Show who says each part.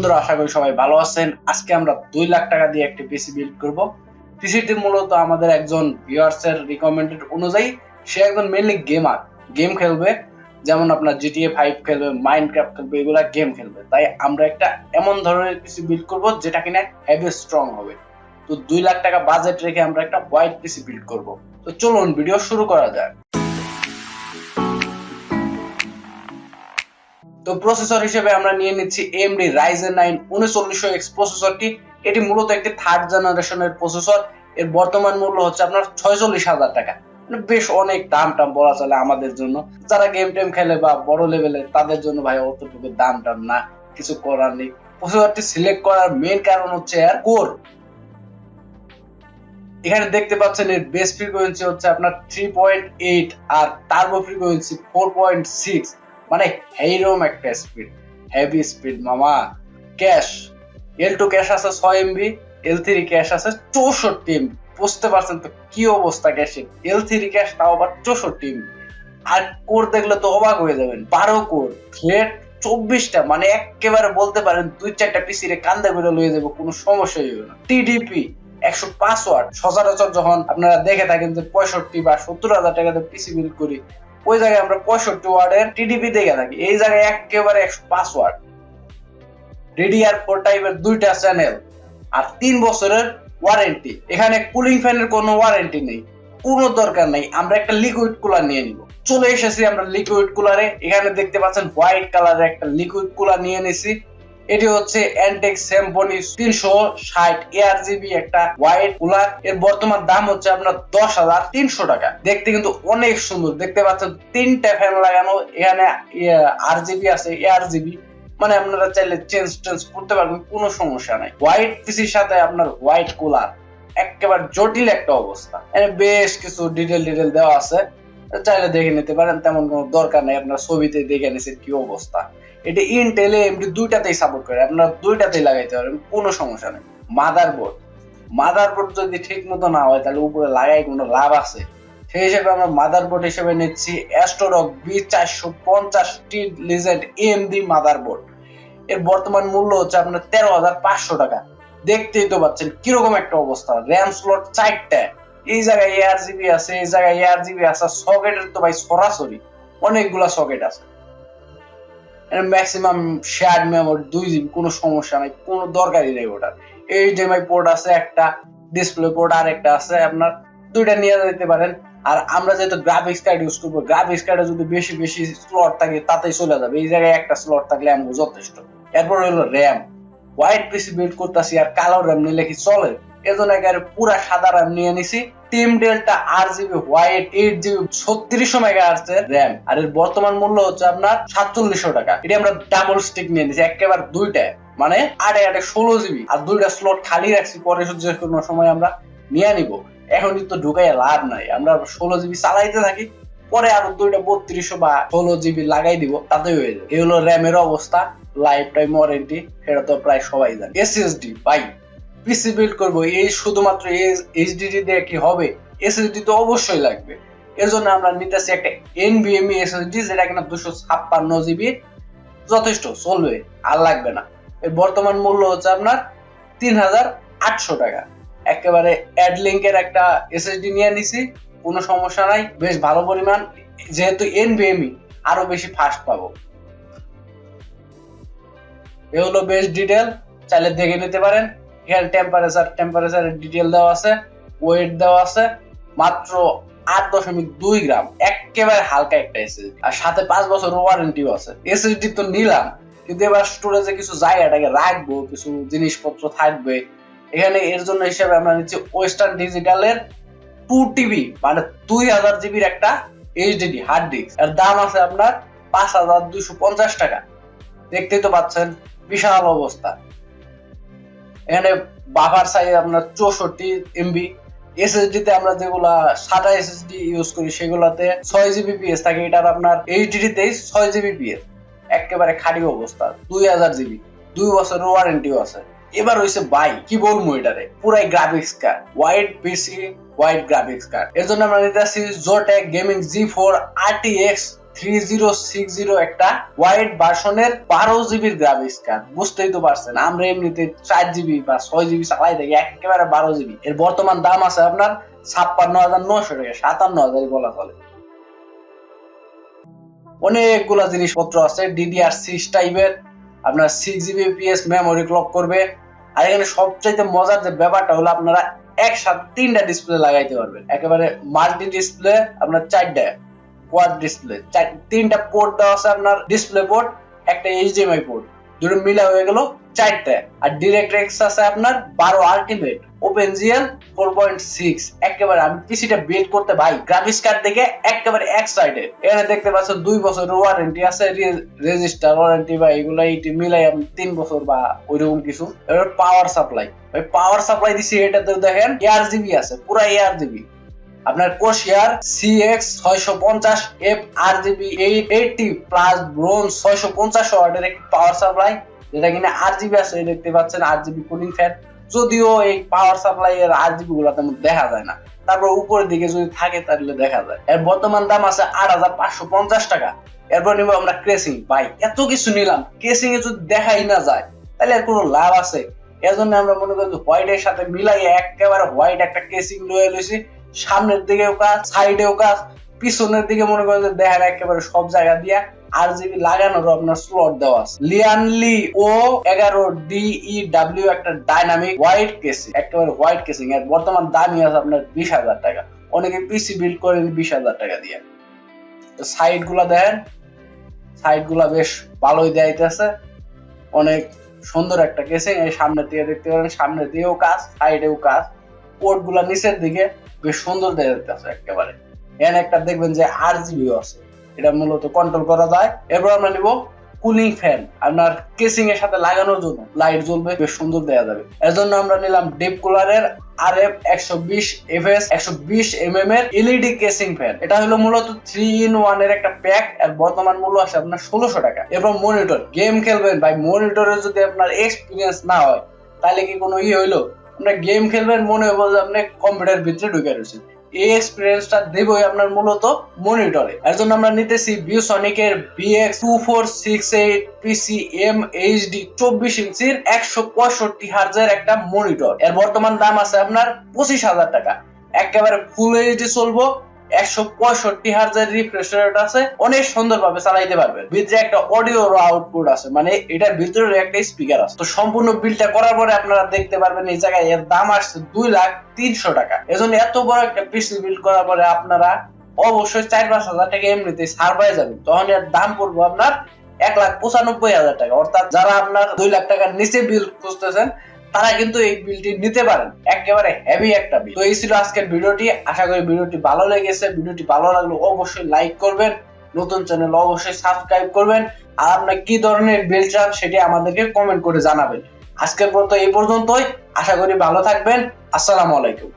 Speaker 1: বন্ধুরা, আশা করি সবাই ভালো আছেন। আজকে আমরা 2 লাখ টাকা দিয়ে একটি পিসি বিল্ড করব। পিসিটি মূলত আমাদের একজন ভিউয়ার্স এর রিকমেন্ডেড অনুযায়ী, সে একজন মেইনলি গেম খেলবে, যেমন আপনার GTA 5 খেলবে, মাইনক্রাফট খেলবে, এগুলা গেম খেলবে। তাই আমরা একটা এমন ধরনের পিসি বিল্ড করব যেটা কিনা হেভি স্ট্রং হবে। তো 2 লাখ টাকা বাজেট রেখে আমরা একটা হোয়াইট পিসি বিল্ড করব। তো চলুন ভিডিও শুরু করা যাক। তো প্রসেসর হিসেবে আমরা নিয়ে নিচ্ছি AMD Ryzen 9 3900X প্রসেসরটি। এটি মূলত একটি থার্ড জেনারেশনের প্রসেসর। এর বর্তমান মূল্য হচ্ছে আপনার 46,000 টাকা। বেশ অনেক দাম বলা চলে আমাদের জন্য, যারা গেম টেম খেলে বা বড় লেভেলের, তাদের জন্য ভাই অতটুকু দাম না, কিছু করার নেই। প্রসেসরটি সিলেক্ট করার মেইন কারণ হচ্ছে এর কোর। এখানে দেখতে পাচ্ছেন এর বেস ফ্রিকোয়েন্সি হচ্ছে আপনার 3.8 আর টার্বো ফ্রিকোয়েন্সি 4.6, মানে এইরকম একটা স্পিড, হেভি স্পিড মামা। ক্যাশ L2 ক্যাশ আছে 6 MB, L3 ক্যাশ আছে 64 MB। বুঝতে পারছেন তো কি অবস্থা ক্যাশে। L3 ক্যাশ তাও আবার 64 MB। আর কোর দেখলে তো অবাক হয়ে যাবেন, 12 কোর, থ্রেড 24টা, মানে একেবারে বলতে পারেন 2-4টা পিসি রে কান্দা করে লয়ে যাবে, কোনো সমস্যাই হবে না। TDP 105 watt. সচরাচর যখন আপনারা দেখে থাকেন যে 65 বা 70,000 টাকাতে পিসি বিল্ড করি, ওই জায়গায় আমরা 65 ওয়াটের টিডিপি দেখে থাকি, এই জায়গায় একেবারে 105 ওয়াট। DDR4 টাইপের 2টা চ্যানেল আর 3 বছরের ওয়ারেন্টি। এখানে কুলিং ফ্যানের কোনো ওয়ারেন্টি নেই, কোনো দরকার নাই। আমরা একটা লিকুইড কুলার নিয়ে নিব। চলে এসেছি আমরা লিকুইড কুলারে। এখানে দেখতে পাচ্ছেন হোয়াইট কালারের একটা লিকুইড কুলার নিয়ে নিছি। এটি হচ্ছে এনটেক সিম্ফনি 360 ARGB একটা হোয়াইট কুলার। এর বর্তমান দাম হচ্ছে আপনার 10,300 টাকা। দেখতে কিন্তু অনেক সুন্দর। দেখতে পাচ্ছেন 3টা ফ্যান লাগানো, এখানে RGB আছে, ARGB, মানে আপনারা চাইলে চেঞ্জ করতে পারবেন, কোনো সমস্যা নাই। হোয়াইট পিসির সাথে আপনার হোয়াইট কুলার, একেবারে জটিল একটা অবস্থা। এখানে বেশ কিছু ডিটেল দেওয়া আছে, চাইলে দেখে নিতে পারেন, তেমন কোনো দরকার নেই, আপনার ছবিতে দেখে নিচ্ছেন কি অবস্থা। এটি ইন্টেল AMD দুইটাতেই সাপোর্ট করে, আপনারা দুইটাতেই লাগাইতে পারেন, কোনো সমস্যা নেই। মাদারবোর্ড যদি ঠিক মতো না হয় তাহলে উপরে লাগাই কোনো লাভ আছে? সেই হিসেবে আমরা মাদারবোর্ড হিসেবে নিচ্ছি অ্যাস্ট্রোরক B450T লিজেন্ড AMD মাদারবোর্ড। এর বর্তমান মূল্য হচ্ছে আপনার 13,500 টাকা। দেখতেই তো পাচ্ছেন কিরকম একটা অবস্থা। র্যাম স্লট 4টা, এই জায়গায় ARGB আছে, এই জায়গায় ARGB আছে, সকেটের তো ভাই সরাসরি অনেকগুলা সকেট আছে। ম্যাক্সিমাম শেয়ার্ড মেমোরি 2GB, কোনো সমস্যা নাই, কোনো দরকারই নেই ওটার। HDMI পোর্ট আছে একটা, ডিসপ্লে পোর্ট আর একটা আছে, আপনার দুইটা নিয়ে যেতে পারেন। আর আমরা যেহেতু গ্রাফিক্স কার্ড ইউজ করবো, গ্রাফিক্স কার্ডে যদি বেশি স্লট থাকে তাতেই চলে যাবে, এই জায়গায় একটা স্লট থাকলে আমার যথেষ্ট। এরপর হলো র্যাম। হোয়াইট পিসি বিল্ড করতেছি আর কালো র্যাম নিলে কি চলে? এজন্য একেবারে পুরা সাদা র্যাম নিয়ে নিছি। Team delta RGB white 8GB 3600 MHz এর র্যাম। আর এর বর্তমান মূল্য হচ্ছে আপনার 4700 টাকা। এটি আমরা ডাবল স্টিক নিয়ে নিছি, একেবারে দুইটা, মানে 8 16GB, আর দুইটা স্লট খালি রাখছি, পরে যে কোনো সময় আমরা নিয়ে নিব। এখনই তো ঢুকাই লাভ নাই, আমরা 16GB চালাইতে থাকি, পরে আরো দুইটা 3200 বা 16GB লাগাই দিব, তাতেই হয়ে যাবে। এই হলো র্যামের অবস্থা। লাইফ টাইম ওয়ারেন্টি, সেটা তো প্রায় সবাই জানে। SSD ভাই, পিসি বিল্ড করবো, এই শুধুমাত্র HDD দিয়ে কি হবে? SSD তো অবশ্যই লাগবে। এর জন্য আমরা নিতেছি একটা NVMe SSD, যেটা কিনা 256GB, যথেষ্ট, চলবে, আর লাগবে না। এর বর্তমান মূল্য হচ্ছে আপনার 3,800 টাকা। একেবারে অ্যাডলিংকের একটা SSD নিয়ে নিছি, কোনো সমস্যা নাই, বেশ ভালো পরিমাণ, যেহেতু NVMe আরো বেশি ফাস্ট পাবো। এ হলো বেশ ডিটেল, চাইলে দেখে নিতে পারেন। এখানে টেম্পারেচারের ডিটেল দেওয়া আছে, ওয়েট দেওয়া আছে, মাত্র 8.2 গ্রাম, একেবারে হালকা একটা SSD, আর সাথে 5 বছর ওয়ারেন্টিও আছে। SSD তো নিলাম, কিন্তু এবার স্টোরেজে কিছু জায়গাটাকে রাখবো, কিছু জিনিসপত্র থাকবে এখানে। এর জন্য হিসেবে আমরা নিচ্ছি ওয়েস্টার্ন ডিজিটালের 2TB, মানে 2000 জিবির একটা HDD হার্ড ডিস্ক। এর দাম আছে আপনার 5,250 টাকা। দেখতেই তো পাচ্ছেন, বিশাল অবস্থা। এখানে বাফার সাইজ আপনার 64 MB। SSD তে আমরা যেগুলা SATA SSD ইউজ করি, সেগুলাতে 6GBps থাকে, এটার আপনার HDD তে 6GBps, একেবারে খাঁটি অবস্থা। 2000 GB, 2 বছরের ওয়ারেন্টিও আছে। এবার হইছে ভাই কি বলবো, এটারে পুরাই গ্রাফিক্স কার্ড, হোয়াইট পিসি, হোয়াইট গ্রাফিক্স কার্ড। এর জন্য আমরা নিতেছি Zotac Gaming G4 RTX 3060 একটা ওয়াইড ভার্সনের 12GB গ্রাফিক্স কার্ড। বুঝতেই তো পারছেন, আমরা এমনিতে 4GB বা 6GB চালাই থাকি, একেবারে 12GB। এর বর্তমান দাম আছে আপনার 56,900 টাকা, 57,000 বলা চলে। অনেকগুলা জিনিসপত্র আছে, DDR6 টাইপের, আপনার 6GB PS মেমোরি ক্লক করবে। আর এখানে সবচাইতে মজার যে ব্যাপারটা হলো আপনারা একসাথে 3টা ডিসপ্লে লাগাইতে পারবেন, একেবারে মাল্টি ডিসপ্লে। আপনার 4টা কোয়াড ডিসপ্লে, 3টা পোর্ট দেওয়া আছে আপনার, ডিসপ্লে পোর্ট, একটা HDMI পোর্ট, দুটো মিলা হয়ে গেল 4টা। আর ডিরেক্টএক্স আছে আপনার 12 আলটিমেট OpenGL 4.6। একেবারে আমি পিসিটা বিল্ড করতে ভাই গ্রাফিক্স কার্ড দেখে একেবারে এক্সাইটেড। এখানে দেখতে পাচ্ছেন 2 বছরের ওয়ারেন্টি আছে, রেজিস্টার ওয়ারেন্টি বা এগুলা এইটি মিলাই আমি 3 বছর বা ওইরকম কিছু। এবার পাওয়ার সাপ্লাই, পাওয়ার সাপ্লাই দিছি, এটাতে দেখেন ARGB আছে, পুরা ARGB। আপনার কোশিয়ার CX 650F RGB 880 plus bronze 650 ওয়াটের একটি পাওয়ার সাপ্লাই, যেটা কিনা RGB আছে, দেখতে পাচ্ছেন RGB কুলিং ফ্যান। যদিও এই পাওয়ার সাপ্লাই এর RGB গুলো তেমন দেখা যায় না, তারপর উপরের দিকে যদি থাকে তাহলে দেখা যায়। এর বর্তমান দাম আছে 8,550 টাকা। এরপর নিব আমরা কেসিং। ভাই এত কিছু নিলাম, কেসিং এ যদি দেখাই না যায় তাহলে আর কোনো লাভ আছে? এর জন্য আমরা মনে করি হোয়াইটের সাথে মিলাই একেবারে হোয়াইট একটা কেসিং লয়ে লইছি। সামনের দিকেও কাজ, সাইডেও কাজ, পিছনের দিকে মনে করেন দেখেন একেবারে সব জায়গা দিয়া RGB লাগানোর আপনার স্লট দেওয়া আছে। লিয়ানলি O11DEW একটা ডাইনামিক হোয়াইট কেসিং, একেবারে হোয়াইট কেসিং। এর বর্তমান দামই আছে আপনার 20,000 টাকা। অনেকে পিসি বিল্ড করেন 20,000 টাকা দিয়ে। তো সাইড গুলা দেখেন, সাইড গুলা বেশ ভালোই দেয়াইতেছে, অনেক সুন্দর একটা কেসিং। এই সামনের দিকে দেখতে পারেন, সামনের দিকেও কাজ, সাইডেও কাজ। পোর্ট গুলা নিচের দিকে বেশ সুন্দর দেখা যাচ্ছে একেবারে। এখানে একটা দেখবেন যে RGB আছে, এটা মূলত কন্ট্রোল করা যায়। এরপর আমরা নিব কুলিং ফ্যান, আপনার কেসিং এর সাথে লাগানোর জন্য লাইট জ্বলবে, বেশ সুন্দর দেখা যাবে। এর জন্য আমরা নিলাম ডিপ কুলারের RF 120 FS 120 mm এর LED কেসিং ফ্যান। এটা হলো মূলত 3-in-1 এর একটা প্যাক। এর বর্তমান মূল্য আছে আপনার 1600 টাকা। এরপর মনিটর, গেম খেলবেন ভাই, মনিটরে যদি আপনার এক্সপিরিয়েন্স না হয় তাহলে কি কোনো হইলো? আপনার গেম খেলবেন, মনে হবে যে আপনি কম্পিউটার ভিতরে ঢুকে রয়েছেন। এই এক্সপিরিয়েন্সটা দেবই আপনার মূলত মনিটরে। এর জন্য আমরা নিতেছি ViewSonic এর VX2468 PCM HD 24 ইঞ্চির 165 Hz এর একটা মনিটর। এর বর্তমান দাম আছে আপনার 25,000 টাকা। একেবারে ফুল এইচডি চলবো, 165 Hz এর রিফ্রেশ রেট আছে, অনেক সুন্দরভাবে চালাইতে পারবেন। ভিতরে একটা অডিও আউটপুট আছে, মানে এটার ভিতরে একটা স্পিকার আছে। তো সম্পূর্ণ বিলটা করার পরে আপনারা দেখতে পারবেন এই জায়গায় এর দাম আসছে 2,03,000 টাকা। এজন্য এত বড় একটা পিসি বিল্ড করার পরে আপনারা অবশ্যই 4-5 হাজার টাকা এমনিতেই ছাড় পেয়ে যাবেন। তখন এর দাম পড়বে আপনার 1,95,000 টাকা। অর্থাৎ যারা আপনার 2 লাখ টাকার নিচে বিল খুঁজতেছেন তারা কিন্তু এই বিলটি নিতে পারেন, একেবারে হেভি একটা বিল। তো এই ছিল আজকের ভিডিওটি। আশা করি ভিডিওটি ভালো লেগেছে। ভিডিওটি ভালো লাগলে অবশ্যই লাইক করবেন, নতুন চ্যানেল অবশ্যই সাবস্ক্রাইব করবেন। আর আপনার কি ধরনের বিল চান সেটি আমাদেরকে কমেন্ট করে জানাবেন। আজকের মতো এই পর্যন্তই। আশা করি ভালো থাকবেন। আসসালামু আলাইকুম।